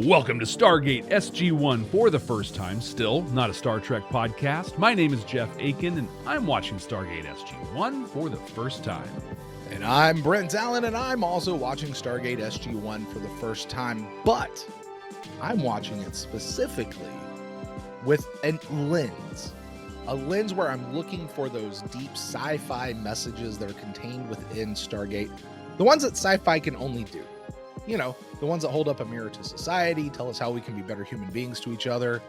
Welcome to Stargate SG1 for the first time, still not a Star Trek podcast. My name is Jeff Aiken, and I'm watching Stargate SG1 for the first time. And I'm Brent Allen, and I'm also watching Stargate SG1 for the first time, but I'm watching it specifically with a lens where I'm looking for those deep sci-fi messages that are contained within Stargate, the ones that sci-fi can only do. You know, the ones that hold up a mirror to society, tell us how we can be better human beings to each other,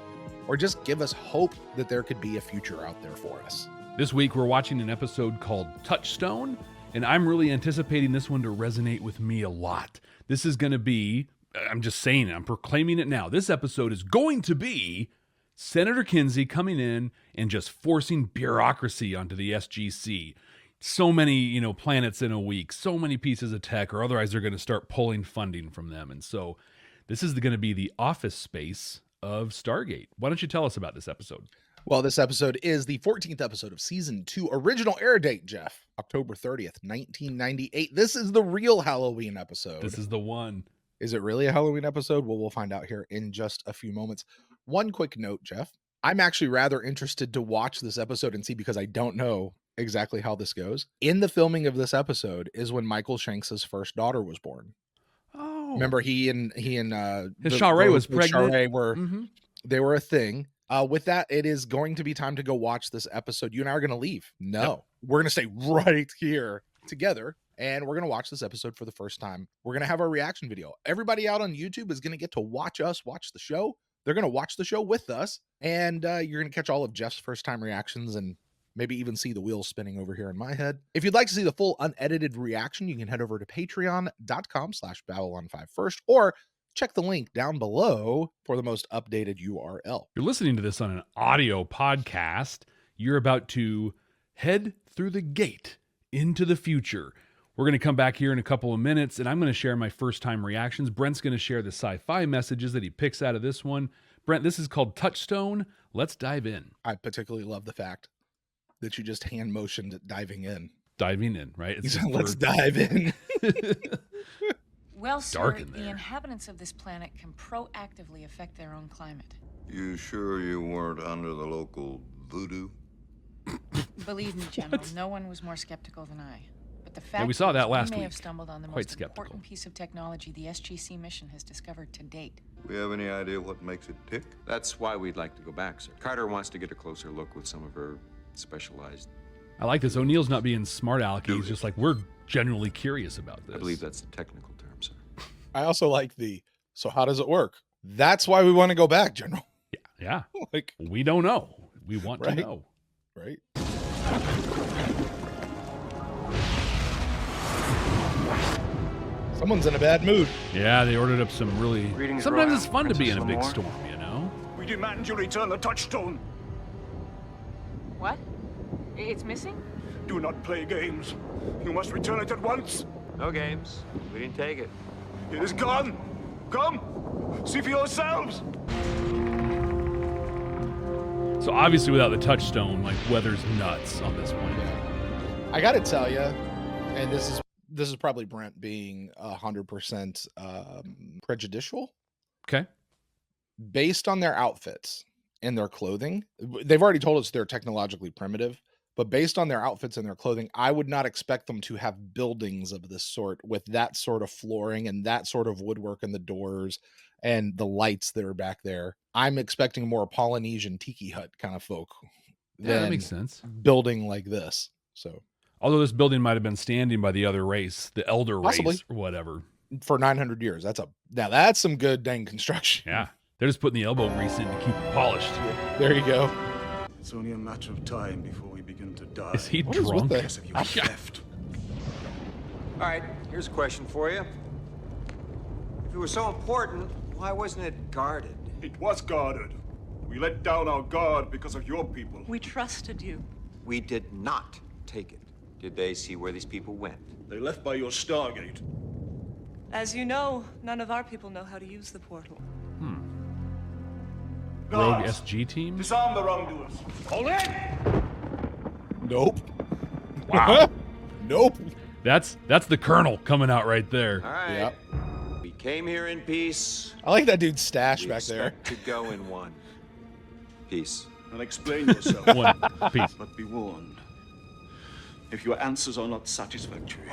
or just give us hope that there could be a future out there for us. This week, we're watching an episode called Touchstone, and I'm really anticipating this one to resonate with me a lot. This is going to be, I'm just saying it, I'm proclaiming it now. This episode is going to be Senator Kinsey coming in and just forcing bureaucracy onto the SGC. So many, planets in a week, so many pieces of tech, or otherwise they're going to start pulling funding from them. And so this is going to be the office space of Stargate. Why don't you tell us about this episode? Well, this episode is the 14th episode of Season 2. Original air date, Jeff, October 30th, 1998. This is the real Halloween episode. This is the one. Is it really a Halloween episode? Well, we'll find out here in just a few moments. One quick note, Jeff. I'm actually rather interested to watch this episode and see, because I don't know exactly how this goes. In the filming of this episode is when Michael Shanks' first daughter was born. Oh, remember he and Sharae was pregnant. Sharae were they were a thing. With that, it is going to be time to go watch this episode. You and I are going to leave. No, Yep. We're going to stay right here together, and we're going to watch this episode for the first time. We're going to have our reaction video. Everybody out on YouTube is going to get to watch us watch the show. They're going to watch the show with us, and you're going to catch all of Jeff's first time reactions and maybe even see the wheels spinning over here in my head. If you'd like to see the full unedited reaction, you can head over to patreon.com/Babylon5First, or check the link down below for the most updated URL. You're listening to this on an audio podcast. You're about to head through the gate into the future. We're going to come back here in a couple of minutes, and I'm going to share my first-time reactions. Brent's going to share the sci-fi messages that he picks out of this one. Brent, this is called Touchstone. Let's dive in. I particularly love the fact that you just hand motioned diving in. Diving in, right? Let's dive in. Well, sir, dark in there. The inhabitants of this planet can proactively affect their own climate. You sure you weren't under the local voodoo? Believe me, General, no one was more skeptical than I. But the fact we saw that last we may week. have stumbled on the Quite most skeptical. important piece of technology the SGC mission has discovered to date. We have any idea what makes it tick? That's why we'd like to go back, sir. Carter wants to get a closer look with some of her specialized... I like this. O'Neill's not being smart alecky. He's just like, we're genuinely curious about this. I believe that's the technical term, sir. I also like so how does it work? That's why we want to go back, General. Yeah. Like, We don't know. We want to Right. know. right? Someone's in a bad mood. Yeah, they ordered up some really... Greetings, Sometimes Rohan. it's fun to be in a big Princess storm, We demand you return the Touchstone. What? It's missing? Do not play games. You must return it at once. No games. We didn't take it. It is gone. Come, see for yourselves. So obviously without the touchstone, like, weather's nuts on this point. I got to tell you, and this is probably Brent being 100% prejudicial. Okay. Based on their outfits and their clothing, they've already told us they're technologically primitive, but based on their outfits and their clothing, I would not expect them to have buildings of this sort with that sort of flooring and that sort of woodwork in the doors and the lights that are back there. I'm expecting more Polynesian tiki hut kind of folk Yeah, that than makes sense. building like this. So Although this building might have been standing by the other race, the elder Possibly. race or whatever. for 900 years, that's some good dang construction. Yeah. They're just putting the elbow grease in to keep it polished. There you go. It's only a matter of time before we begin to die. Is he What is with drunk? that? Because of your theft. All right, here's a question for you. If it was so important, why wasn't it guarded? It was guarded. We let down our guard because of your people. We trusted you. We did not take it. Did they see where these people went? They left by your Stargate. As you know, none of our people know how to use the portal. Rogue Guards, SG team? disarm the wrongdoers. Hold it! Nope. Wow. Nope. That's the colonel coming out right there. All right. Yep. We came here in peace. I like that dude's stash We back there. expect to go in one. Peace. And explain yourself. One piece. But be warned. If your answers are not satisfactory,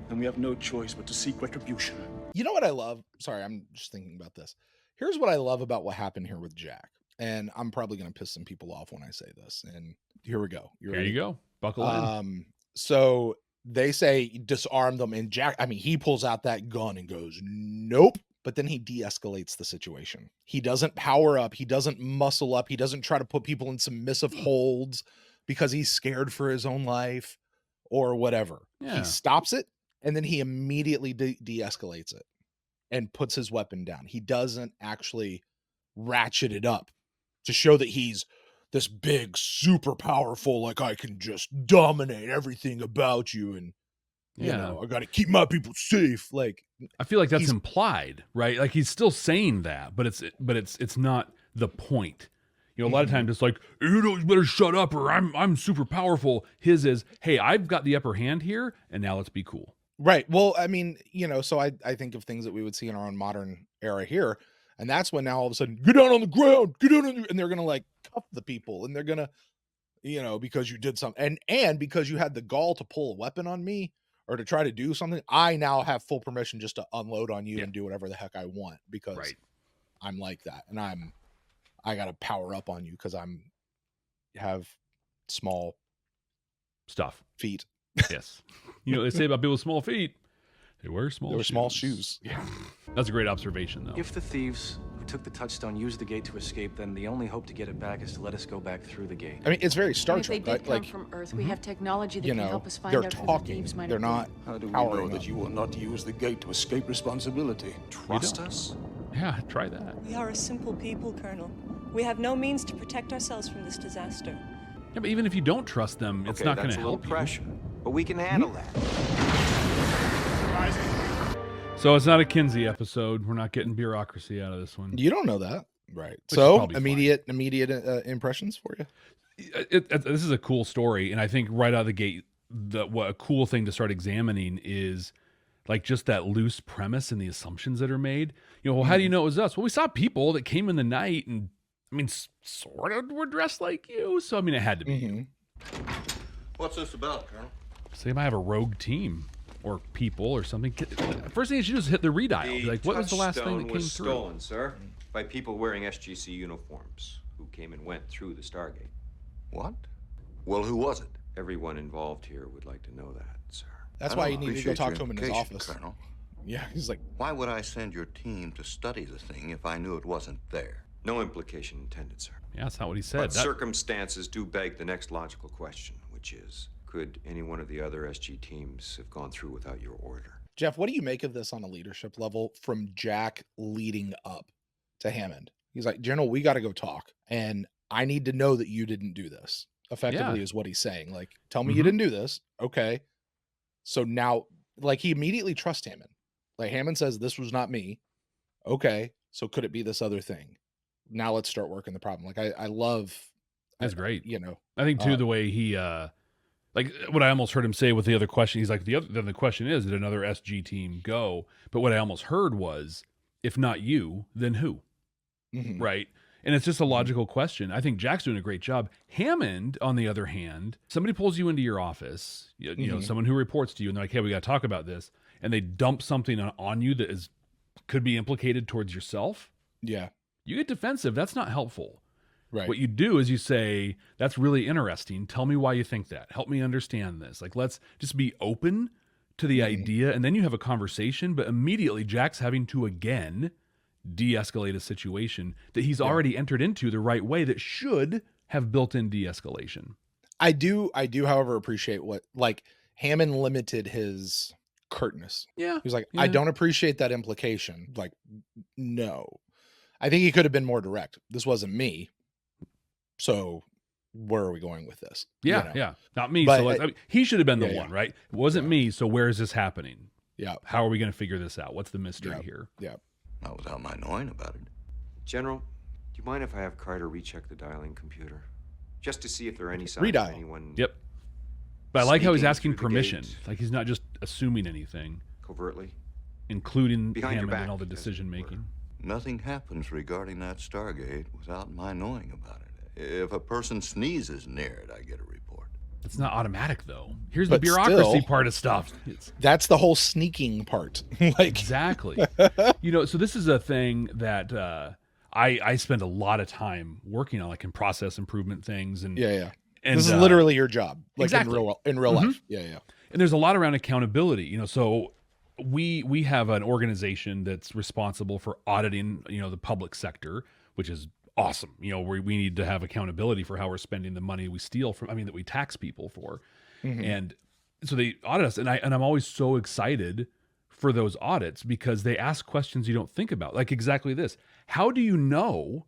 then we have no choice but to seek retribution. You know what I love? Sorry, I'm just thinking about this. Here's what I love about what happened here with Jack. And I'm probably going to piss some people off when I say this. And here we go. Here you go. Buckle in. So they say disarm them. And Jack, I mean, he pulls out that gun and goes, nope. But then he de-escalates the situation. He doesn't power up. He doesn't muscle up. He doesn't try to put people in submissive holds because he's scared for his own life or whatever. Yeah. He stops it and then he immediately de-escalates it and puts his weapon down. He doesn't actually ratchet it up to show that he's this big, super powerful, like I can just dominate everything about you. And, you know, I got to keep my people safe. Like, I feel like that's implied, right? Like he's still saying that, but it's not the point. You know, a lot of times it's like, you better shut up or I'm super powerful. His is, hey, I've got the upper hand here and now let's be cool. Right. Well, I mean, you know, so I think of things that we would see in our own modern era here. And that's when now all of a sudden, get down on the ground, get down on the, and they're going to like cuff the people and they're going to, you know, because you did something and because you had the gall to pull a weapon on me or to try to do something, I now have full permission just to unload on you and do whatever the heck I want because I'm like that. And I got to power up on you because have small stuff feet. Yes. You know, they say about people with small feet, they wear small shoes. Yeah. That's a great observation, though. If the thieves who took the Touchstone used the gate to escape, then the only hope to get it back is to let us go back through the gate. I mean, it's very Star And if they Trek, did right? come from Earth, we have technology that you can know, help us find they're out who the talking. thieves might They're have not. How do we powering know that up. you will not use the gate to escape responsibility? Trust us? Yeah, try that. We are a simple people, Colonel. We have no means to protect ourselves from this disaster. Yeah, but even if you don't trust them, it's not going to help you. Pressure, but we can handle that. So it's not a Kinsey episode. We're not getting bureaucracy out of this one. You don't know that, right? Which is So probably immediate impressions for you. This is a cool story, and I think right out of the gate, what a cool thing to start examining is like just that loose premise and the assumptions that are made. You know, well, how do you know it was us? Well, we saw people that came in the night, and I mean, sort of were dressed like you, so I mean, it had to be you. What's this about, Colonel? So they might have a rogue team or people or something. First thing you should do is hit the redial. Be like, what was the last thing that came was through? stolen, sir, by people wearing SGC uniforms who came and went through the Stargate. What? Well, who was it? Everyone involved here would like to know that, sir. That's I why don't you need to go appreciate talk your to him in his implication, office. Colonel. Yeah, he's like, Why would I send your team to study the thing if I knew it wasn't there? No implication intended, sir. Yeah, that's not what he said. But circumstances do beg the next logical question, which is, could any one of the other SG teams have gone through without your order? Jeff, what do you make of this on a leadership level from Jack leading up to Hammond? He's like, General, we got to go talk. And I need to know that you didn't do this. Effectively is what he's saying. Like, tell me you didn't do this. Okay. So now, like, he immediately trusts Hammond. Like, Hammond says, this was not me. Okay. So could it be this other thing? Now let's start working the problem. Like, I love. That's great. You know, I think too, the way he, like what I almost heard him say with the other question, he's like, then the question is, did another SG team go? But what I almost heard was, if not you, then who? Right. And it's just a logical question. I think Jack's doing a great job. Hammond, on the other hand, somebody pulls you into your office, you know, someone who reports to you and they're like, hey, we got to talk about this. And they dump something on you that could be implicated towards yourself. Yeah. You get defensive. That's not helpful. Right. What you do is you say, that's really interesting. Tell me why you think that. Help me understand this. Like, let's just be open to the idea. And then you have a conversation, but immediately Jack's having to again de-escalate a situation that he's already entered into the right way that should have built-in de-escalation. I do, however, appreciate what, like, Hammond limited his curtness. Yeah. He was like, I don't appreciate that implication. Like, no. I think he could have been more direct. This wasn't me. So where are we going with this? Yeah, you know? yeah. Not me. But, So I mean, he should have been the yeah, one, right? It wasn't me. So where is this happening? Yeah. How are we going to figure this out? What's the mystery here? Yeah. Not without my knowing about it. General, do you mind if I have Carter recheck the dialing computer? Just to see if there are any signs of Redial. anyone... Yep. But I like how he's sneaking asking through the permission. gate. Like he's not just assuming anything. Covertly? including Behind your Hammond back, and all the as it decision making. Nothing happens regarding that Stargate without my knowing about it. If a person sneezes near it, I get a report. It's not automatic though. Here's But the bureaucracy still, part of stuff. It's, That's the whole sneaking part. Like, exactly. So this is a thing that I spend a lot of time working on, like in process improvement things, and yeah. And, this is literally your job, like exactly. in real life. Yeah. And there's a lot around accountability. So we have an organization that's responsible for auditing, the public sector, which is awesome. We need to have accountability for how we're spending the money we steal from, that we tax people for. And so they audit us, and I'm always so excited for those audits because they ask questions you don't think about. Like exactly this. How do you know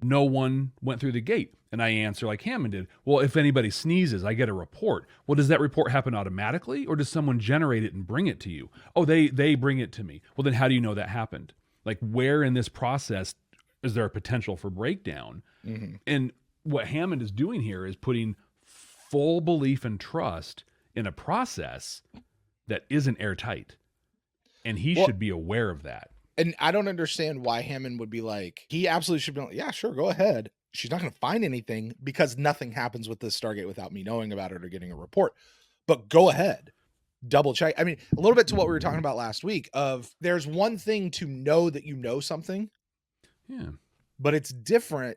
no one went through the gate? And I answer like Hammond did. Well, if anybody sneezes, I get a report. Well, does that report happen automatically, or does someone generate it and bring it to you? Oh, they bring it to me. Well, then how do you know that happened? Like, where in this process is there a potential for breakdown? And what Hammond is doing here is putting full belief and trust in a process that isn't airtight. And he should be aware of that. And I don't understand why Hammond would be like, he absolutely should be like, yeah, sure, go ahead. She's not going to find anything because nothing happens with this Stargate without me knowing about it or getting a report. But go ahead, double check. A little bit to what we were talking about last week of there's one thing to know that you know something. Yeah. But it's different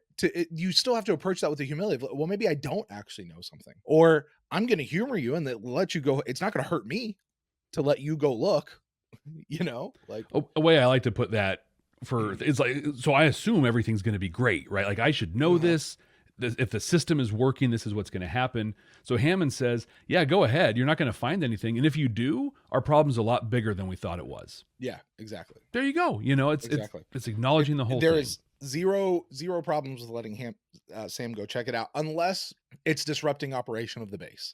you still have to approach that with the humility of, well, maybe I don't actually know something, or I'm going to humor you and let you go. It's not going to hurt me to let you go look, like a way I like to put that it's like, so I assume everything's going to be great, right? Like I should know this. If the system is working, this is what's going to happen. So Hammond says, yeah, go ahead. You're not going to find anything. And if you do, our problem's a lot bigger than we thought it was. Yeah, exactly. There you go. It's acknowledging the whole thing. There is zero problems with letting Sam go check it out, unless it's disrupting operation of the base.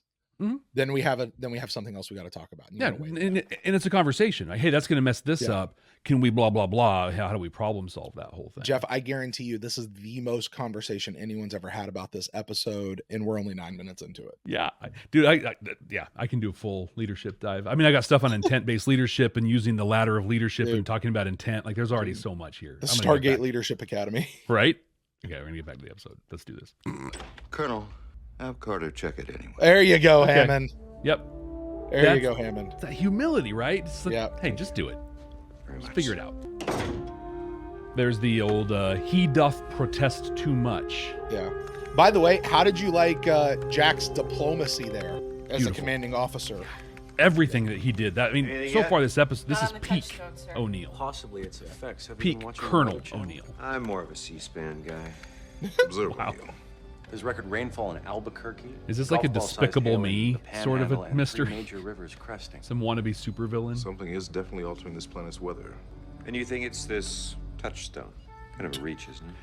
Then we have something else we got to talk about. And it's a conversation. Like, hey, that's going to mess this up. Can we blah, blah, blah? How do we problem solve that whole thing? Jeff, I guarantee you this is the most conversation anyone's ever had about this episode, and we're only 9 minutes into it. Yeah. Dude, I can do a full leadership dive. I got stuff on intent-based leadership and using the ladder of leadership and talking about intent. Like, there's already so much here. The Stargate Leadership Academy. Right? Okay, we're going to get back to the episode. Let's do this. Colonel, have Carter check it anyway. There you go, Hammond. Yep. There you go, Hammond. It's that humility, right? It's like, yeah. Hey, just do it. Just figure it out. There's the old, he doth protest too much. Yeah. By the way, how did you like Jack's diplomacy there as Beautiful. a commanding officer? Everything that he did. So far this episode, this is peak O'Neill. Possibly its effects. Peak Colonel O'Neill. I'm more of a C-SPAN guy. Observe. Wow. There's record rainfall in Albuquerque. Is this like a Despicable Me sort of a mystery? Major rivers cresting. Some wannabe supervillain? Something is definitely altering this planet's weather. And you think it's this touchstone? Kind of a reach, isn't it?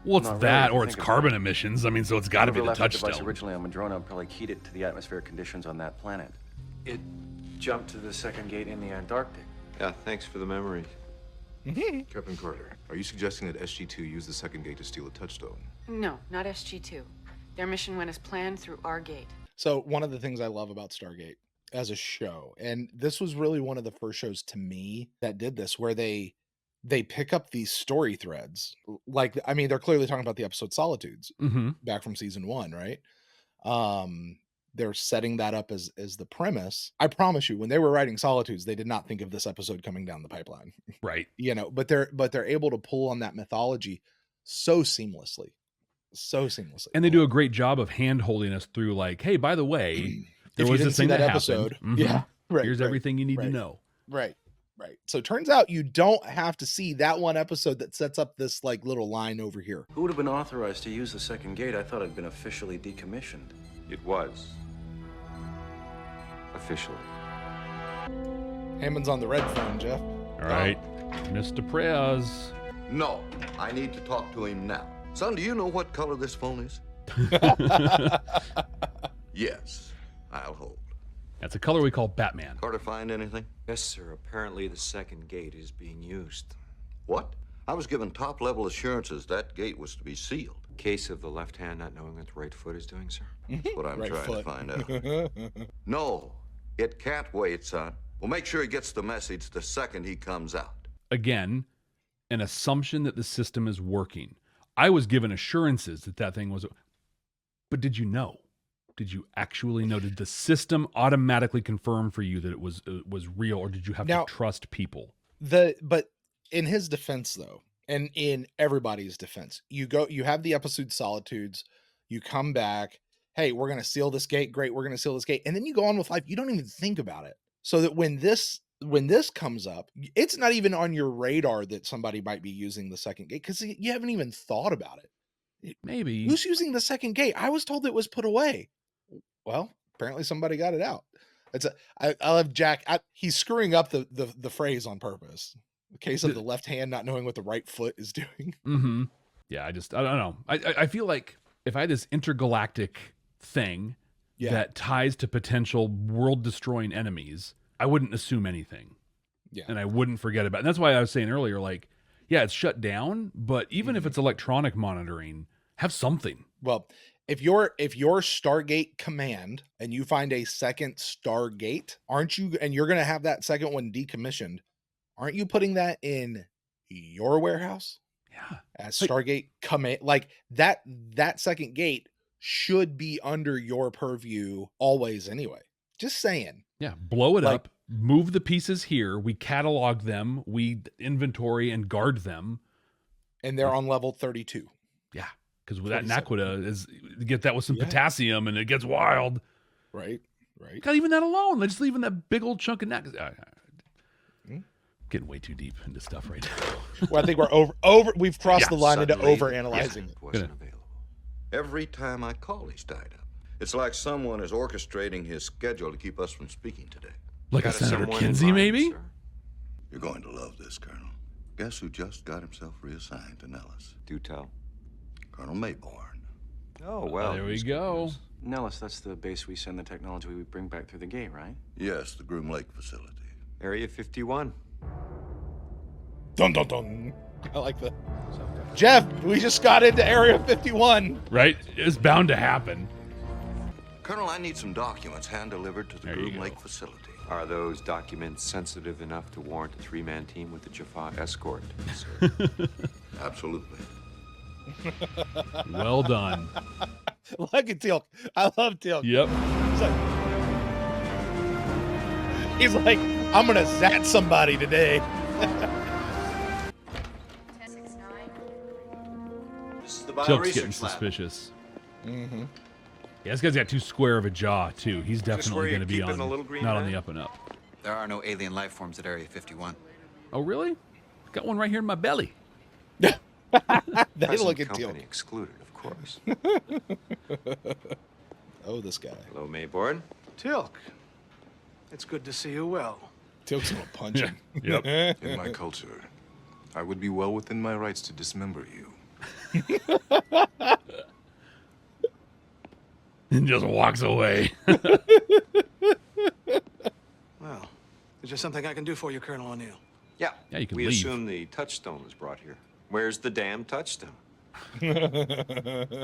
Well, it's Not that, really, or it's carbon emissions. So it's got to be the touchstone. Device originally on Madrona probably keyed it to the atmospheric conditions on that planet. It jumped to the second gate in the Antarctic. Yeah, thanks for the memory. Captain Carter, are you suggesting that SG2 used the second gate to steal a touchstone? No, not SG2. Their mission went as planned through our gate. So one of the things I love about Stargate as a show, and this was really one of the first shows to me that did this, where they pick up these story threads. Like, they're clearly talking about the episode Solitudes back from season 1, right? They're setting that up as the premise. I promise you, when they were writing Solitudes, they did not think of this episode coming down the pipeline. Right. But they're able to pull on that mythology so seamlessly. And they do a great job of hand holding us through, like, hey, by the way, there was this thing that episode. Happened. Yeah. Right. Here's everything you need to know. Right. So it turns out you don't have to see that one episode that sets up this like little line over here. Who would have been authorized to use the second gate? I thought it had been officially decommissioned. It was. Officially. Hammond's on the red phone, Jeff. All right. Mr. Prez. No, I need to talk to him now. Son, do you know what color this phone is? Yes, I'll hold. That's a color we call Batman. Carter find anything? Yes, sir. Apparently the second gate is being used. What? I was given top-level assurances that gate was to be sealed. Case of the left hand not knowing what the right foot is doing, sir? That's what I'm Right trying foot. to find out. No, it can't wait, son. Well, make sure he gets the message the second he comes out. Again, an assumption that the system is working. I was given assurances that that thing was... But did you know? Did you actually know? Did the system automatically confirm for you that it was real, or did you have to trust people? But in his defense, though, and in everybody's defense, you have the episode Solitudes, you come back, hey, we're going to seal this gate. Great. We're going to seal this gate. And then you go on with life. You don't even think about it. So that when this comes up, it's not even on your radar that somebody might be using the second gate because you haven't even thought about it. Maybe. Who's using the second gate? I was told it was put away. Well, apparently somebody got it out. I love Jack. He's screwing up the phrase on purpose. The case of the left hand not knowing what the right foot is doing. Mm-hmm. Yeah, I don't know. I feel like if I had this intergalactic thing that ties to potential world-destroying enemies, I wouldn't assume anything. Yeah. And I wouldn't forget about it. And that's why I was saying earlier, like, yeah, it's shut down, but even if it's electronic monitoring, have something. Well, if you're Stargate command and you find a second Stargate, aren't you, and you're going to have that second one decommissioned, aren't you putting that in your warehouse? Yeah. As Stargate command, like that second gate should be under your purview always anyway. Just saying. Yeah. Blow it up, move the pieces here. We catalog them, we inventory and guard them. And they're on level 32. Yeah. Because with that Naquita is get that with some potassium and it gets wild. Right. God, even that alone. Just leaving that big old chunk of Naquita. Getting way too deep into stuff right now. Well, I think we're we've crossed the line into overanalyzing it. Wasn't available. Every time I call, he's tied up. It's like someone is orchestrating his schedule to keep us from speaking today. Like a Senator Kinsey, maybe? Sir? You're going to love this, Colonel. Guess who just got himself reassigned to Nellis? Do tell. Colonel Mayborn. Oh, well. There we go. Nellis, that's the base we send the technology we bring back through the gate, right? Yes, the Groom Lake facility. Area 51. Dun, dun, dun. I like that. Jeff, we just got into Area 51. Right? It's bound to happen. Colonel, I need some documents hand-delivered to the Groom Lake facility. Are those documents sensitive enough to warrant a three-man team with the Jaffa escort, sir? Absolutely. Well done. Look at Teal'c. I love Teal'c. Yep. He's like, I'm going to zat somebody today. Teal'c's getting suspicious. Mm-hmm. Yeah, this guy's got too square of a jaw, too. He's definitely going to be on, not on the up and up. There are no alien life forms at Area 51. Oh, really? Got one right here in my belly. They look at Teal'c. Excluded, of course. Oh, this guy. Hello, Mayborn. Teal'c. It's good to see you well. Teal'c's gonna punch him. Yep. In my culture, I would be well within my rights to dismember you. And just walks away. Well, is there something I can do for you, Colonel O'Neill? Yeah. Yeah, you can we leave. assume the touchstone was brought here. Where's the damn touchstone?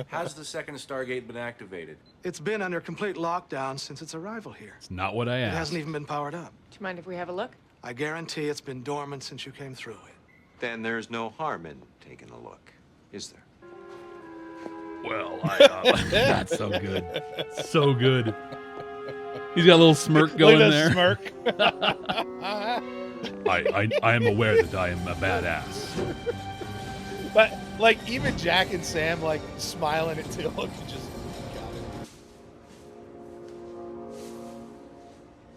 How's the second Stargate been activated? It's been under complete lockdown since its arrival here. It's not what I It asked. hasn't even been powered up. Do you mind if we have a look? I guarantee it's been dormant since you came through it. Then there's no harm in taking a look, is there? Well, that's so good. So good. He's got a little smirk going there. Smirk. I am aware that I am a badass. But like even Jack and Sam like smiling at Teal'c and just got it.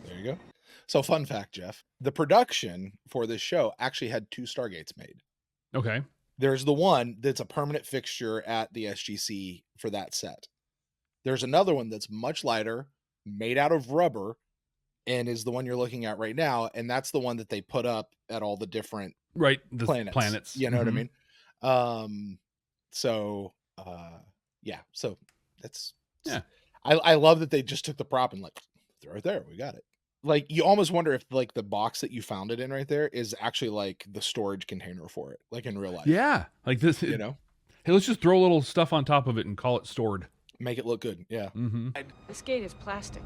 There you go. So fun fact, Jeff. The production for this show actually had 2 Stargates made. Okay. There's the one that's a permanent fixture at the SGC for that set. There's another one that's much lighter, made out of rubber, and is the one you're looking at right now. And that's the one that they put up at all the different the planets. You know what I mean? So that's I love that they just took the prop and like throw it there. We got it. Like you almost wonder if like the box that you found it in right there is actually like the storage container for it, like in real life. Yeah, like this. You know, hey, let's just throw a little stuff on top of it and call it stored. Make it look good. Yeah. Mm-hmm. This gate is plastic.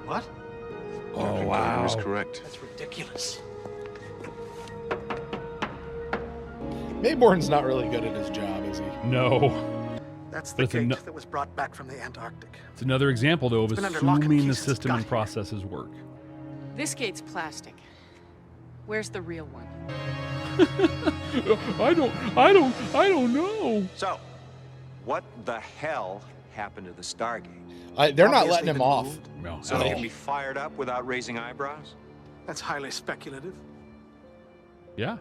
What? Oh, Captain wow. Carter is correct. That's ridiculous. Mayborn's not really good at his job, is he? No. That's But the it's a gate no- that was brought back from the Antarctic. It's another example, though, of It's been under lock and assuming key the since it system got and here. processes work. This gate's plastic. Where's the real one? I don't know. So, what the hell happened to the Stargate? They're not Obviously letting him been off. moved. No. So at they all. can be fired up without raising eyebrows? That's highly speculative. Yeah.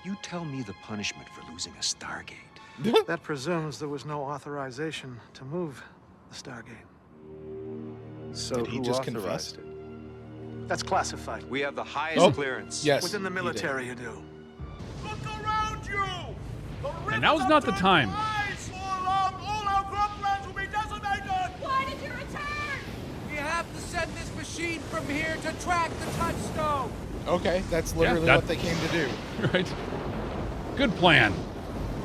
You tell me the punishment for losing a Stargate. That presumes there was no authorization to move the Stargate. So Did he who just authorized confess? it? That's classified. We have the highest Oh, clearance. yes. Within the he did. military, you do. Look around you! And now's not the time. So long, all our croplands will be decimated! Why did you return? We have to send this machine from here to track the Touchstone! Okay, that's literally that- what they came to do. Right. Good plan.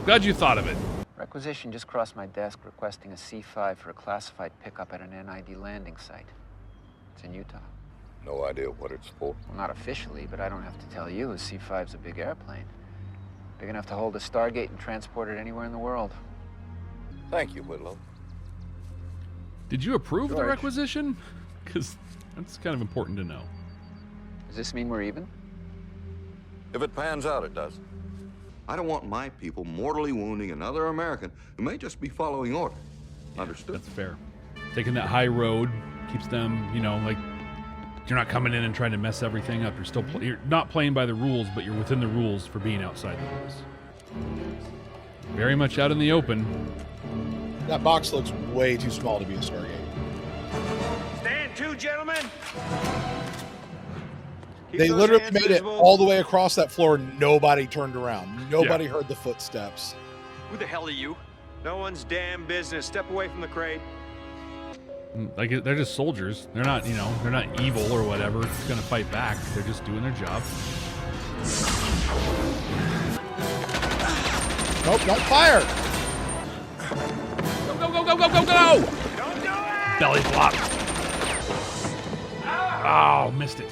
Glad you thought of it. Requisition just crossed my desk requesting a C5 for a classified pickup at an NID landing site. It's in Utah. No idea what it's for. Well, not officially, but I don't have to tell you. A C5's a big airplane. Big enough to hold a Stargate and transport it anywhere in the world. Thank you, Whitlow. Did you approve the George. requisition? Because that's kind of important to know. Does this mean we're even? If it pans out, it does. I don't want my people mortally wounding another American who may just be following orders. Understood? That's fair. Taking that high road keeps them, like you're not coming in and trying to mess everything up. You're still you're not playing by the rules, but you're within the rules for being outside the rules. Very much out in the open. That box looks way too small to be a Stargate. Stand to, gentlemen. Keep They those literally hands made it visible. all the way across that floor. Nobody turned around. Nobody heard the footsteps. Who the hell are you? No one's damn business. Step away from the crate. Like they're just soldiers. They're not, they're not evil or whatever. It's gonna fight back. They're just doing their job. Nope, don't fire. Go! Don't do it! Belly flop. Oh, missed it.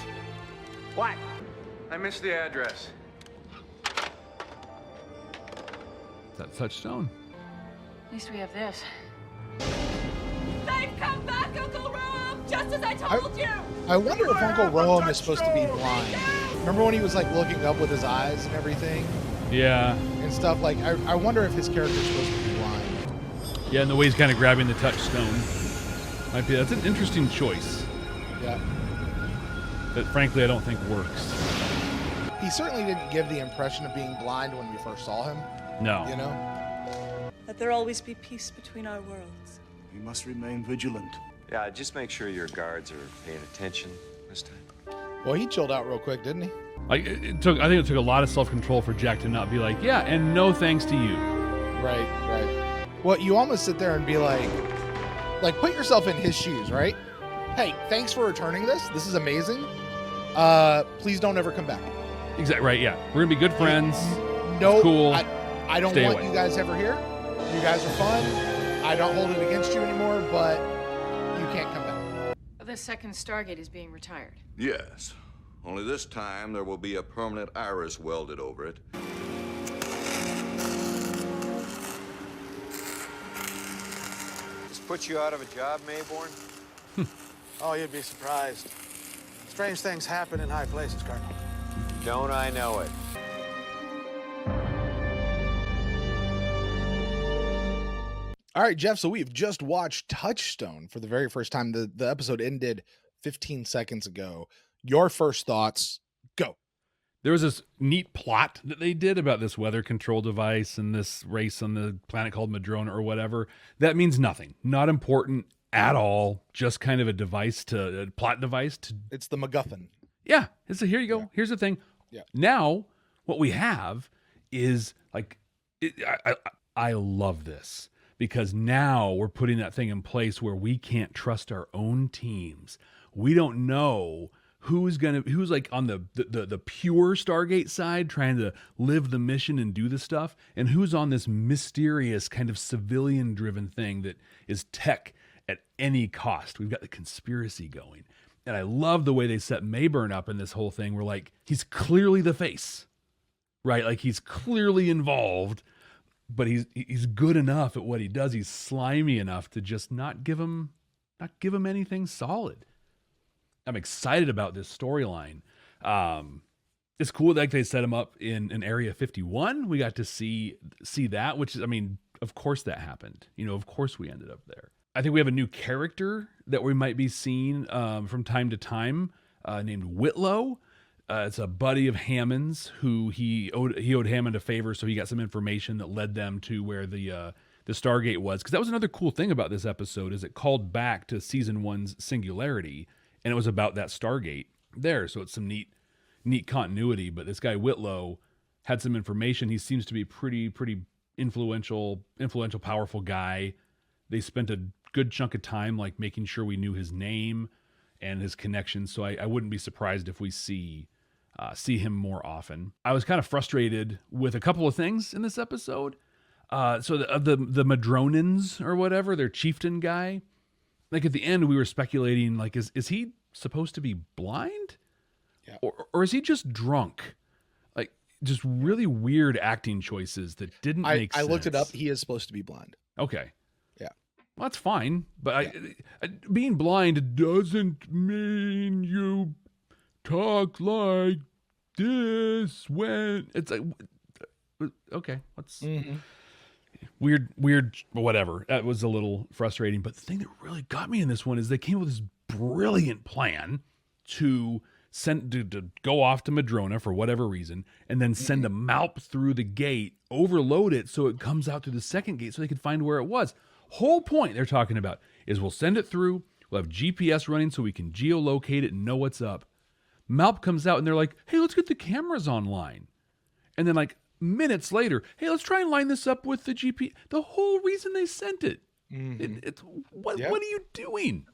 What? I missed the address. Is that Touchstone? At least we have this. They've come back, Uncle Rome, just as I told you. I wonder if Uncle Rome is supposed to be blind. Remember when he was like looking up with his eyes and everything Yeah. and stuff? Like, I wonder if his character's supposed to be blind. Yeah, and the way he's kind of grabbing the Touchstone. That's an interesting choice. Yeah. That frankly I don't think works. He certainly didn't give the impression of being blind when we first saw him. No. You know? Let there always be peace between our worlds. We must remain vigilant. Yeah, just make sure your guards are paying attention this time. Well, he chilled out real quick, didn't he? Like I think it took a lot of self-control for Jack to not be like, yeah, and no thanks to you. Right. Well, you almost sit there and be like put yourself in his shoes, right? Hey, thanks for returning this. This is amazing. Please don't ever come back. Exactly right. Yeah, we're gonna be good friends. No, It's cool. I don't Stay want away. you guys ever here. You guys are fun. I don't hold it against you anymore, but you can't come back. The second Stargate is being retired. Yes. Only this time there will be a permanent iris welded over it. This puts you out of a job, Mayborn? Oh, you'd be surprised. Strange things happen in high places, Colonel. Don't I know it? All right, Jeff, so we've just watched Touchstone for the very first time. The episode ended 15 seconds ago. Your first thoughts, go. There was this neat plot that they did about this weather control device and this race on the planet called Madrona or whatever. That means nothing. Not important at all. Just kind of a plot device to. It's the MacGuffin. Yeah. Here you go. Yeah. Here's the thing. Yeah. Now, what we have is I love this because now we're putting that thing in place where we can't trust our own teams. We don't know who's like on the pure Stargate side trying to live the mission and do the stuff, and who's on this mysterious kind of civilian driven thing that is tech at any cost. We've got the conspiracy going. And I love the way they set Mayburn up in this whole thing where like he's clearly the face, right? Like he's clearly involved, but he's good enough at what he does. He's slimy enough to just not give him anything solid. I'm excited about this storyline. It's cool that they set him up in Area 51. We got to see that, which is, I mean, of course that happened. You know, of course we ended up there. I think we have a new character that we might be seeing from time to time named Whitlow. It's a buddy of Hammond's who he owed Hammond a favor, so he got some information that led them to where the Stargate was. Because that was another cool thing about this episode is it called back to season 1's Singularity, and it was about that Stargate there. So it's some neat continuity. But this guy Whitlow had some information. He seems to be pretty influential, powerful guy. They spent a good chunk of time like making sure we knew his name and his connections. So I wouldn't be surprised if we see him more often. I was kind of frustrated with a couple of things in this episode. So the Madronans or whatever, their chieftain guy, like at the end we were speculating like is he supposed to be blind? Yeah. Or is he just drunk? Like just really weird acting choices that didn't make sense. I looked it up. He is supposed to be blind. Okay. Yeah. Well, that's fine. But being blind doesn't mean you talk like this when it's like, okay, let's weird, whatever. That was a little frustrating. But the thing that really got me in this one is they came with this brilliant plan to go off to Madrona for whatever reason, and then send a Malp through the gate, overload it so it comes out through the second gate so they could find where it was. Whole point they're talking about is we'll send it through, we'll have GPS running so we can geolocate it and know what's up. Malp comes out and they're like, hey, let's get the cameras online. And then like minutes later, hey, let's try and line this up with the GPS. The whole reason they sent it. What are you doing?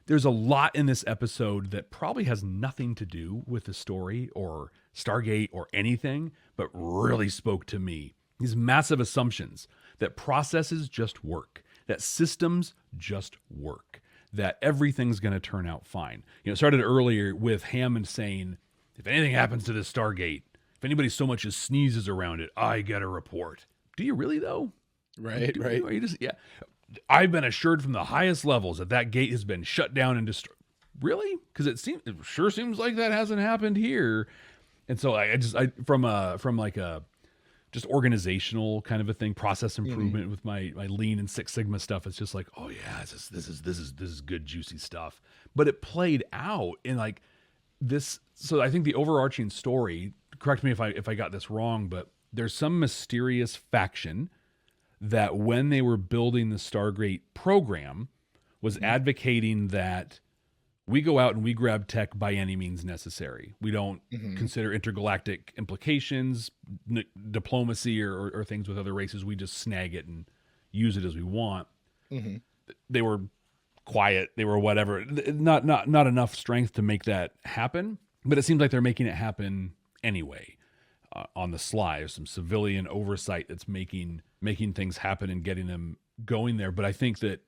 There's a lot in this episode that probably has nothing to do with the story or Stargate or anything, but really spoke to me. These massive assumptions that processes just work, that systems just work, that everything's going to turn out fine. You know, it started earlier with Hammond saying, if anything happens to this Stargate, if anybody so much as sneezes around it, I get a report. Do you really though? Right. Are you just, yeah. I've been assured from the highest levels that gate has been shut down and destroyed. Really? Because it sure seems like that hasn't happened here. And so I from like a just organizational kind of a thing, process improvement with my Lean and Six Sigma stuff. It's just like, oh yeah, this is good juicy stuff. But it played out in like this. So I think the overarching story. Correct me if I got this wrong, but there's some mysterious faction that when they were building the Stargate program was advocating that we go out and we grab tech by any means necessary. We don't consider intergalactic implications, diplomacy or things with other races. We just snag it and use it as we want. They were quiet. They were whatever. Not enough strength to make that happen, but it seems like they're making it happen anyway. On the sly, there's some civilian oversight that's making things happen and getting them going there. But I think that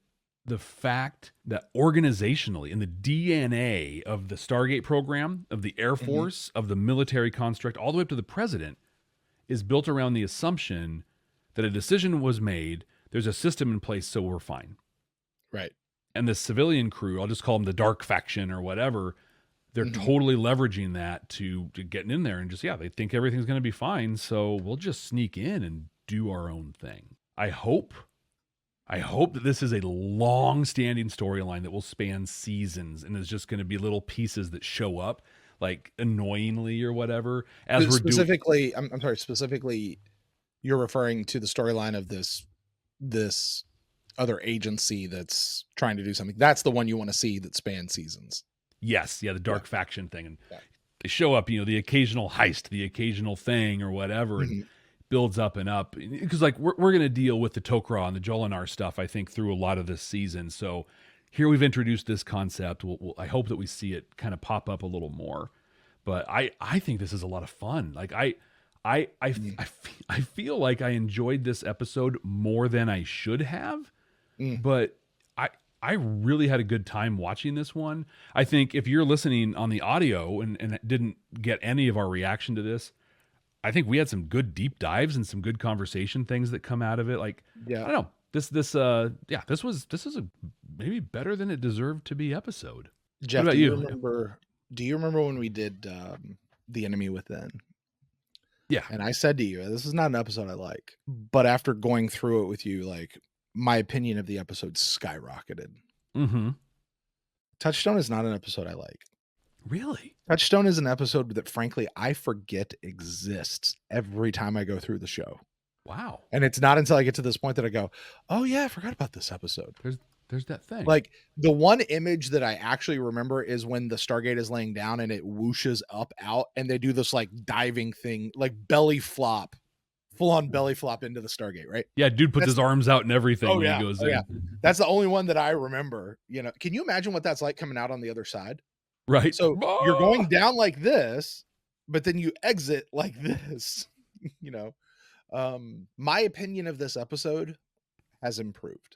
the fact that organizationally in the DNA of the Stargate program, of the Air Force, of the military construct, all the way up to the president, is built around the assumption that a decision was made, there's a system in place, so we're fine. Right. And the civilian crew, I'll just call them the dark faction or whatever, they're totally leveraging that to getting in there and just, they think everything's going to be fine. So we'll just sneak in and do our own thing. I hope that this is a long-standing storyline that will span seasons and is just going to be little pieces that show up like annoyingly or whatever. As we're specifically, I'm sorry, specifically, you're referring to the storyline of this other agency that's trying to do something. That's the one you want to see that spans seasons. Yes, the dark faction thing, and they show up. The occasional heist, the occasional thing or whatever, and builds up and up. Because like we're going to deal with the Tok'ra and the Jolinar stuff, I think, through a lot of this season. So here we've introduced this concept. I hope that we see it kind of pop up a little more. But I think this is a lot of fun. Like I feel like I enjoyed this episode more than I should have. But I really had a good time watching this one. I think if you're listening on the audio and didn't get any of our reaction to this, I think we had some good deep dives and some good conversation things that come out of it. Like, Yeah. I don't know. This is a maybe better than it deserved to be episode. Jeff, what about do you you? remember? Do you remember when we did The Enemy Within? Yeah. And I said to you, this is not an episode I like, but after going through it with you, like my opinion of the episode skyrocketed. Mm-hmm. Touchstone is not an episode I like. Really? Touchstone is an episode that, frankly, I forget exists every time I go through the show. Wow. And it's not until I get to this point that I go, oh yeah, I forgot about this episode. There's that thing. Like the one image that I actually remember is when the Stargate is laying down and it whooshes up out and they do this like diving thing, like belly flop, full on belly flop into the Stargate, right? Yeah, dude puts his arms out and everything Oh, when yeah. he goes Oh, in. yeah. That's the only one that I remember. You know, can you imagine what that's like coming out on the other side? Right. So you're going down like this, but then you exit like this, you know. My opinion of this episode has improved.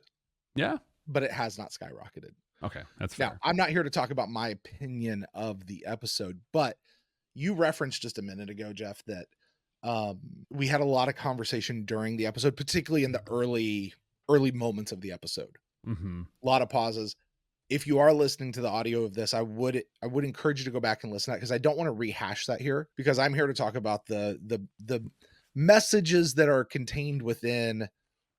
Yeah. But it has not skyrocketed. Okay, that's fair. Now, I'm not here to talk about my opinion of the episode, but you referenced just a minute ago, Jeff, that we had a lot of conversation during the episode, particularly in the early moments of the episode. Mm-hmm. A lot of pauses. If you are listening to the audio of this, I would encourage you to go back and listen to that, because I don't want to rehash that here, because I'm here to talk about the messages that are contained within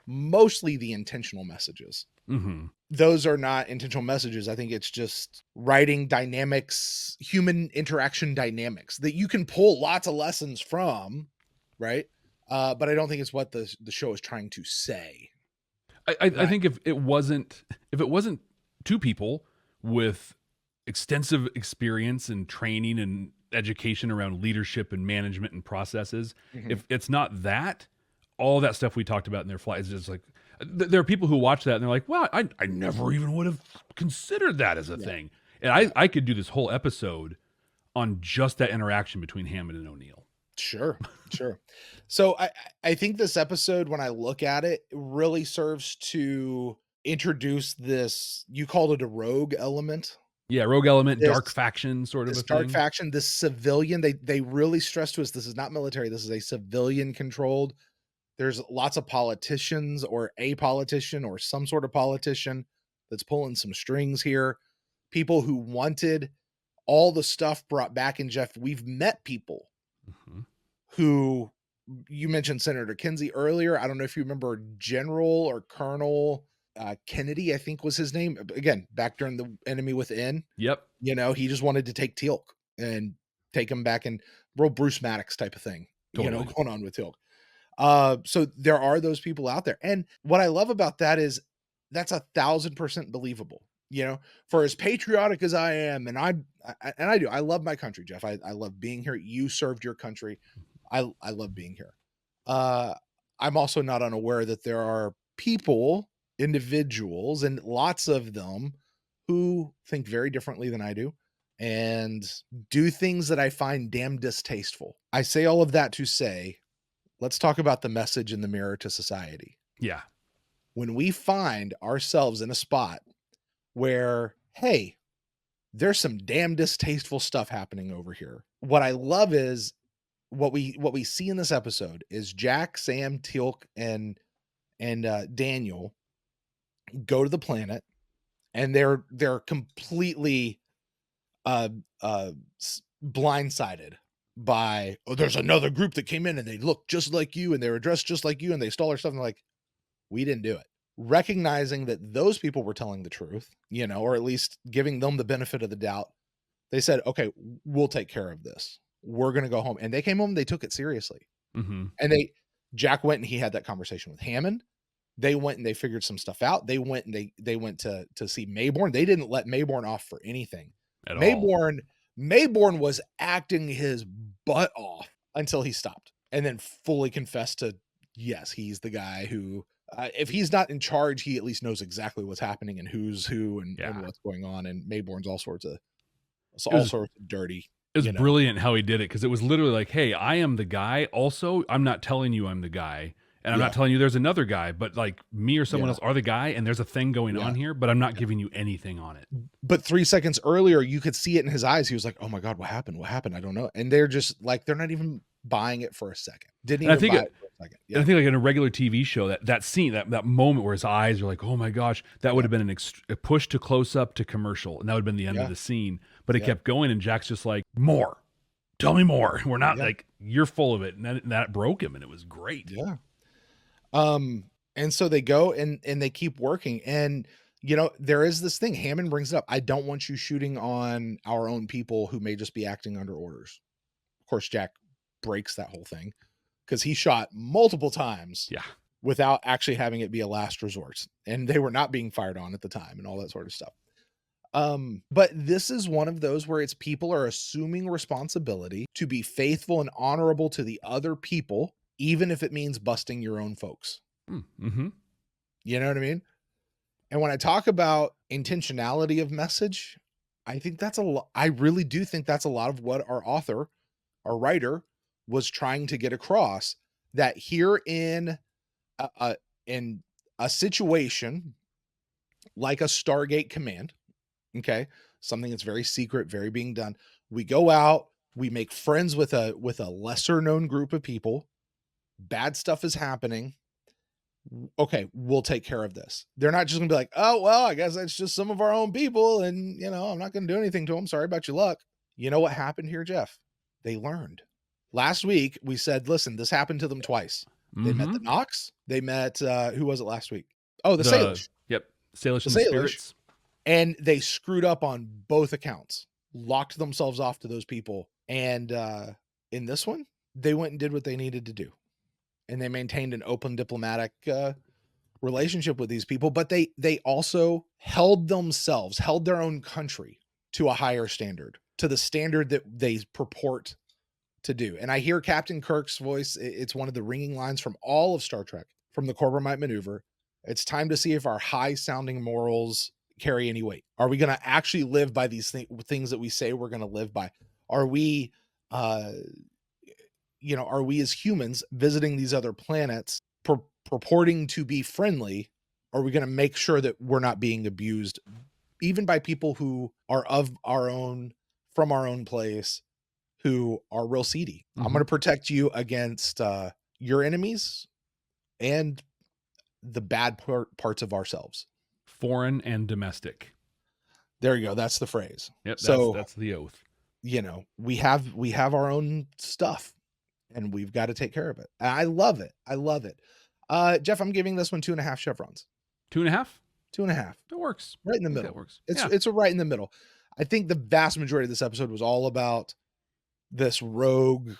mostly the intentional messages. Mm-hmm. Those are not intentional messages. I think it's just writing dynamics, human interaction dynamics that you can pull lots of lessons from, right? But I don't think it's what the show is trying to say. I think if it wasn't two people with extensive experience and training and education around leadership and management and processes, if it's not that, all that stuff we talked about in their flight is just like, there are people who watch that and they're like, wow, I never even would have considered that as a thing. And I could do this whole episode on just that interaction between Hammond and O'Neill. Sure. So I think this episode, when I look at it, really serves to introduce this, you called it a rogue element. Yeah, rogue element, dark faction sort of a thing. Dark faction, this civilian, they really stress to us, this is not military, this is a civilian controlled. There's lots of politicians or a politician or some sort of politician that's pulling some strings here. People who wanted all the stuff brought back. And Jeff, we've met people who, you mentioned Senator Kinsey earlier. I don't know if you remember General or Colonel Kennedy, I think was his name. Again, back during the Enemy Within. Yep. You know, he just wanted to take Teal'c and take him back, and real Bruce Maddox type of thing, Totally. you know, going on with Teal'c. So there are those people out there. And what I love about that is that's 1,000% believable, you know, for as patriotic as I am. And I do, I love my country, Jeff. I love being here. You served your country. I love being here. I'm also not unaware that there are people, individuals, and lots of them who think very differently than I do and do things that I find damn distasteful. I say all of that to say, let's talk about the message in the mirror to society. Yeah. When we find ourselves in a spot where, hey, there's some damn distasteful stuff happening over here. What I love is what we see in this episode is Jack, Sam, Teal'c, and Daniel go to the planet, and they're completely blindsided by, oh, there's another group that came in and they look just like you and they were dressed just like you and they stole our stuff. And like, we didn't do it. Recognizing that those people were telling the truth, you know, or at least giving them the benefit of the doubt. They said, okay, we'll take care of this. We're going to go home. And they came home, they took it seriously. Mm-hmm. And Jack went and he had that conversation with Hammond. They went and they figured some stuff out. They went and they went to see Mayborn. They didn't let Mayborn off for anything. At all. Mayborn was acting his butt off until he stopped and then fully confessed to, yes, he's the guy who, if he's not in charge, he at least knows exactly what's happening and who's who and what's going on. And Mayborn's all sorts of dirty. It was brilliant how he did it, because it was literally like, hey, I am the guy. Also, I'm not telling you I'm the guy. And I'm not telling you there's another guy, but like me or someone else are the guy, and there's a thing going on here, but I'm not giving you anything on it. But 3 seconds earlier, you could see it in his eyes. He was like, "Oh my God, what happened? What happened? I don't know." And they're just like, they're not even buying it for a second. Didn't even buy it for a second. And I think like in a regular TV show, that scene, that moment where his eyes are like, "Oh my gosh," that would have been a push to close up to commercial, and that would have been the end of the scene. But it kept going, and Jack's just like, "More, tell me more." We're not like, you're full of it, and that broke him, and it was great. Yeah. And so they go and they keep working, and there is this thing Hammond brings up. I don't want you shooting on our own people who may just be acting under orders. Of course, Jack breaks that whole thing because he shot multiple times without actually having it be a last resort, and they were not being fired on at the time and all that sort of stuff. But this is one of those where it's people are assuming responsibility to be faithful and honorable to the other people, even if it means busting your own folks. Mm-hmm. You know what I mean? And when I talk about intentionality of message, I think that's I really do think that's a lot of what our writer was trying to get across, that here in a situation like a Stargate command, okay, something that's very secret, very being done, we go out, we make friends with a lesser known group of people, bad stuff is happening. Okay, we'll take care of this. They're not just gonna be like, "Oh, well, I guess that's just some of our own people, and I'm not gonna do anything to them. Sorry about your luck." You know what happened here, Jeff? They learned. Last week we said, listen, this happened to them twice. They met the Nox. They met who was it last week? Oh, the Salish. Yep, Salish and the Spirits. And they screwed up on both accounts, locked themselves off to those people, and in this one, they went and did what they needed to do. And they maintained an open diplomatic relationship with these people, but they also held their own country to a higher standard, to the standard that they purport to do. And I hear Captain Kirk's voice. It's one of the ringing lines from all of Star Trek, from the Corbomite maneuver. It's time to see if our high-sounding morals carry any weight. Are we going to actually live by these things that we say we're going to live by? Are we are we as humans visiting these other planets purporting to be friendly? Are we going to make sure that we're not being abused even by people who are from our own place, who are real seedy? I'm going to protect you against your enemies and the bad parts of ourselves. Foreign and domestic. There you go. That's the phrase. Yep. So that's the oath. We have our own stuff, and we've got to take care of it. I love it. Jeff, I'm giving this one 2.5 chevrons. 2.5? 2.5. That works. Right in the middle. That works. It's a right in the middle. I think the vast majority of this episode was all about this rogue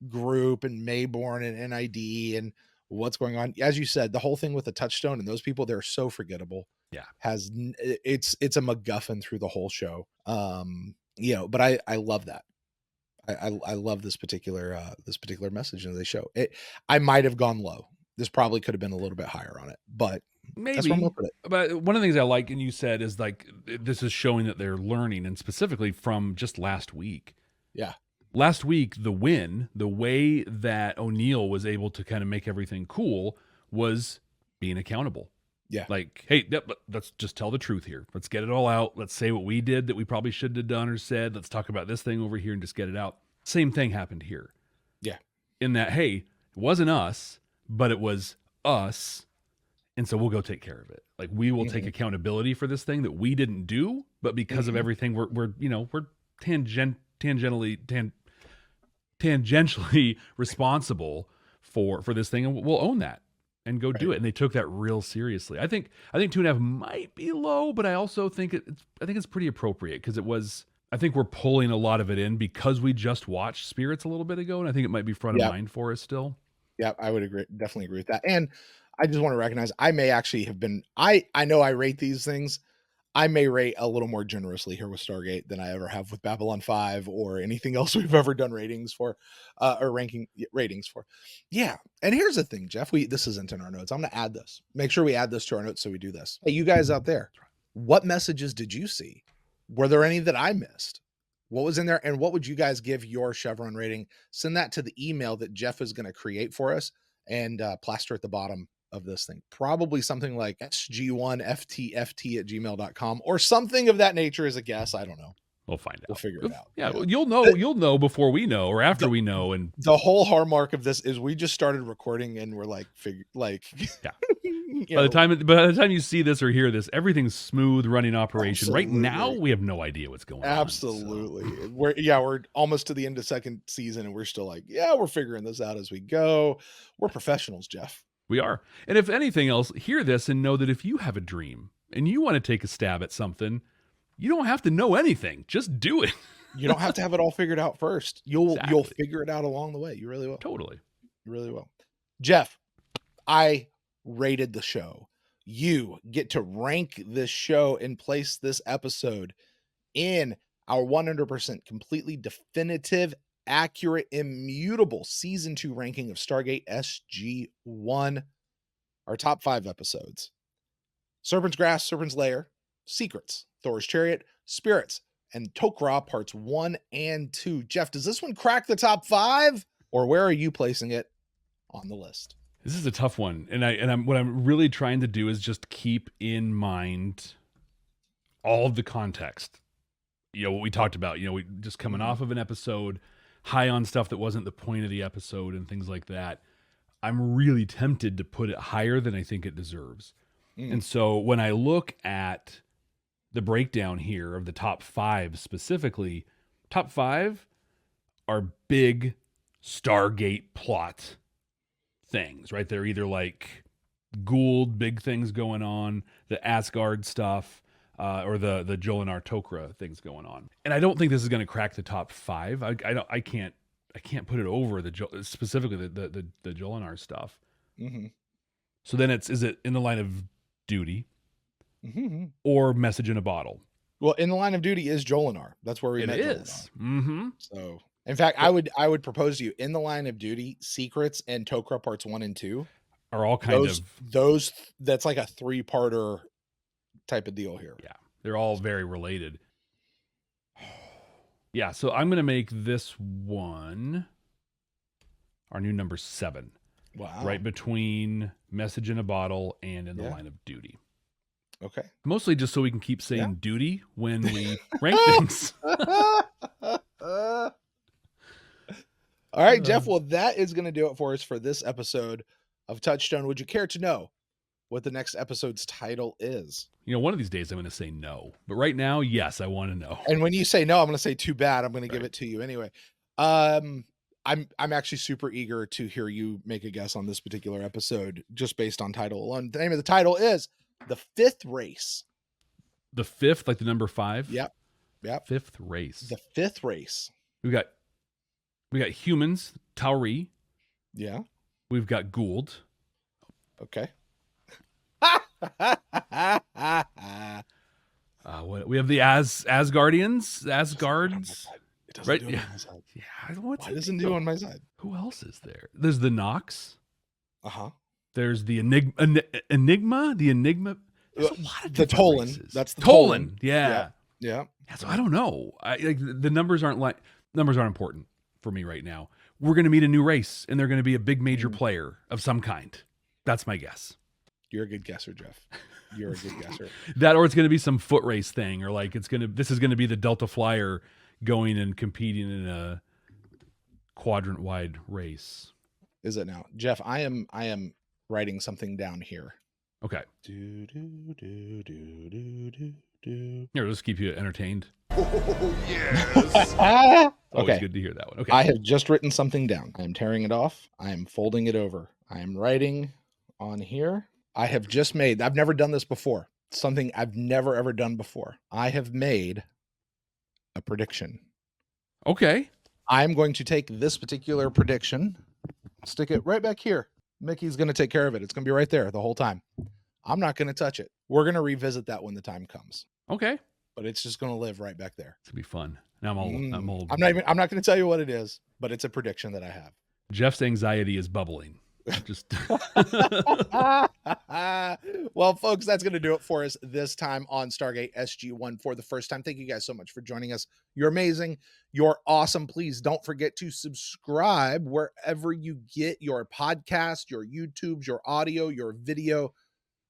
group and Mayborn and NID and what's going on. As you said, the whole thing with the Touchstone and those people, they're so forgettable. Yeah. It's a MacGuffin through the whole show. But I love that. I love this particular message in the show. I might have gone low. This probably could have been a little bit higher on it, but maybe. That's where I'm looking at it. But one of the things I like, and you said, is like this is showing that they're learning, and specifically from just last week. Yeah. Last week, the way that O'Neill was able to kind of make everything cool was being accountable. Yeah. Like, hey, let's just tell the truth here. Let's get it all out. Let's say what we did that we probably shouldn't have done or said. Let's talk about this thing over here and just get it out. Same thing happened here. Yeah. In that, hey, it wasn't us, but it was us. And so we'll go take care of it. Like, we will take accountability for this thing that we didn't do, but because of everything, we're tangentially responsible for this thing, and we'll own that and go do it. And they took that real seriously. I think 2.5 might be low, but I also think it's pretty appropriate, because I think we're pulling a lot of it in because we just watched Spirits a little bit ago, and I think it might be front of mind for us still. Yeah, I would definitely agree with that. And I just want to recognize I may actually have been, I know I rate these things. I may rate a little more generously here with Stargate than I ever have with Babylon 5 or anything else we've ever done ratings for, or ranking ratings for. Yeah. And here's the thing, Jeff, this isn't in our notes. I'm going to add this. Make sure we add this to our notes so we do this. Hey, you guys out there, what messages did you see? Were there any that I missed? What was in there? And what would you guys give your Chevron rating? Send that to the email that Jeff is going to create for us, and plaster at the bottom of this thing. Probably something like SG1FTFT@gmail.com or something of that nature as a guess. I don't know. We'll find out. We'll figure it out. Yeah, well, you'll know before we know or after we know. And the whole hallmark of this is we just started recording and we're like, yeah. By the time you see this or hear this, everything's smooth running operation. Absolutely. Right now, we have no idea what's going on. Absolutely. We're almost to the end of second season and we're still like, we're figuring this out as we go. We're professionals, Jeff. We are. And if anything else, hear this and know that if you have a dream and you want to take a stab at something, you don't have to know anything. Just do it. You don't have to have it all figured out first. You'll figure it out along the way. You really will. Totally. You really will. Jeff, I rated the show. You get to rank this show and place this episode in our 100% completely definitive, accurate, immutable season 2 ranking of Stargate SG1. Our top 5 episodes: Serpent's Grass, Serpent's Lair, Secrets, Thor's Chariot, Spirits, and Tok'ra parts 1 and 2. Jeff, does this one crack the top 5, or where are you placing it on the list? This is a tough one. And what I'm really trying to do is just keep in mind all of the context. What we talked about, we just coming off of an episode, high on stuff that wasn't the point of the episode and things like that. I'm really tempted to put it higher than I think it deserves. And so when I look at the breakdown here of the top 5 specifically, top 5 are big Stargate plot things, right? They're either like Gould, big things going on, the Asgard stuff, or the Jolinar Tok'ra things going on. And I don't think this is going to crack the top 5. I can't put it over specifically the Jolinar stuff. Mm-hmm. So then is it in the line of duty? Mm-hmm. Or Message in a Bottle? Well, in the line of duty is Jolinar. That's where we met Jolinar. Mm-hmm. So, in fact, I would propose to you, in the line of duty, Secrets and Tok'ra parts 1 and 2 are all those. That's like a 3-parter type of deal here. Yeah, they're all very related. Yeah, so I'm going to make this one our new number 7. Wow. Right between Message in a Bottle and In the Line of Duty. Okay. Mostly just so we can keep saying duty when we rank things. All right, Jeff. Well, that is going to do it for us for this episode of Touchstone. Would you care to know what the next episode's title is? One of these days I'm going to say no. But right now, yes, I want to know. And when you say no, I'm going to say too bad. I'm going to give it to you anyway. I'm actually super eager to hear you make a guess on this particular episode just based on title alone. The name of the title is The Fifth Race. The 5th, like the number 5? Yep. 5th race. The 5th race. We got humans, Tauri. Yeah. We've got Gould. Okay. We have the Asgardians. It doesn't right? do it on my side. Yeah. Why doesn't do it on my side? Who else is there? There's the Nox. Uh-huh. There's the Enigma. The Enigma. There's a lot of the Tolan. Races. That's the Tolan. Yeah. So I don't know. The numbers aren't important for me right now. We're going to meet a new race, and they're going to be a big major player of some kind. That's my guess. You're a good guesser, Jeff. You're a good guesser. That, or it's going to be some foot race thing, or like this is going to be the Delta Flyer going and competing in a quadrant wide race. Is it now, Jeff? I am writing something down here. Okay. Do. Here, let's keep you entertained. Oh, yes. Always good to hear that one. Okay. I have just written something down. I am tearing it off. I am folding it over. I am writing on here. I've never done this before. Something I've never, ever done before. I have made a prediction. Okay. I'm going to take this particular prediction, stick it right back here. Mickey's going to take care of it. It's going to be right there the whole time. I'm not going to touch it. We're going to revisit that when the time comes. Okay. But it's just going to live right back there. It's going to be fun. Now I'm old. I'm not going to tell you what it is, but it's a prediction that I have. Jeff's anxiety is bubbling. Just well, folks, that's going to do it for us this time on Stargate SG1 for the first time. Thank you guys so much for joining us. You're amazing. You're awesome. Please don't forget to subscribe wherever you get your podcast, your YouTubes, your audio, your video.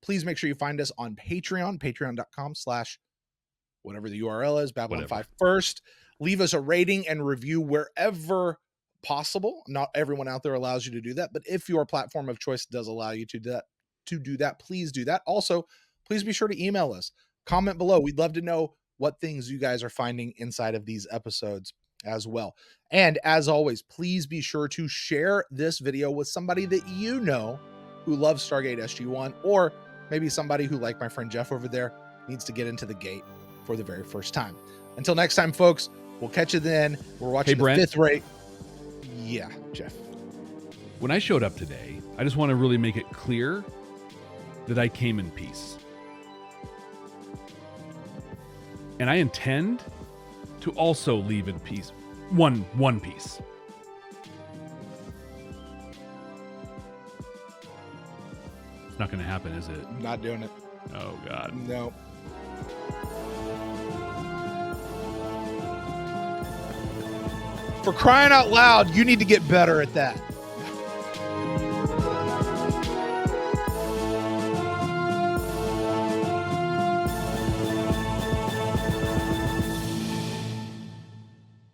Please make sure you find us on Patreon, patreon.com/ whatever the URL is, Babylon 5 First. Leave us a rating and review wherever possible. Not everyone out there allows you to do that, but if your platform of choice does allow you to do that, please do that. Also, please be sure to email us. Comment below. We'd love to know what things you guys are finding inside of these episodes as well. And as always, please be sure to share this video with somebody that you know who loves Stargate SG1, or maybe somebody who, like my friend Jeff over there, needs to get into the gate for the very first time. Until next time, folks, we'll catch you then. We're watching the Brent. fifth rate. Yeah, Jeff. When I showed up today, I just want to really make it clear that I came in peace. And I intend to also leave in peace. One piece. It's not going to happen, is it? Not doing it. Oh, God. No. For crying out loud, you need to get better at that.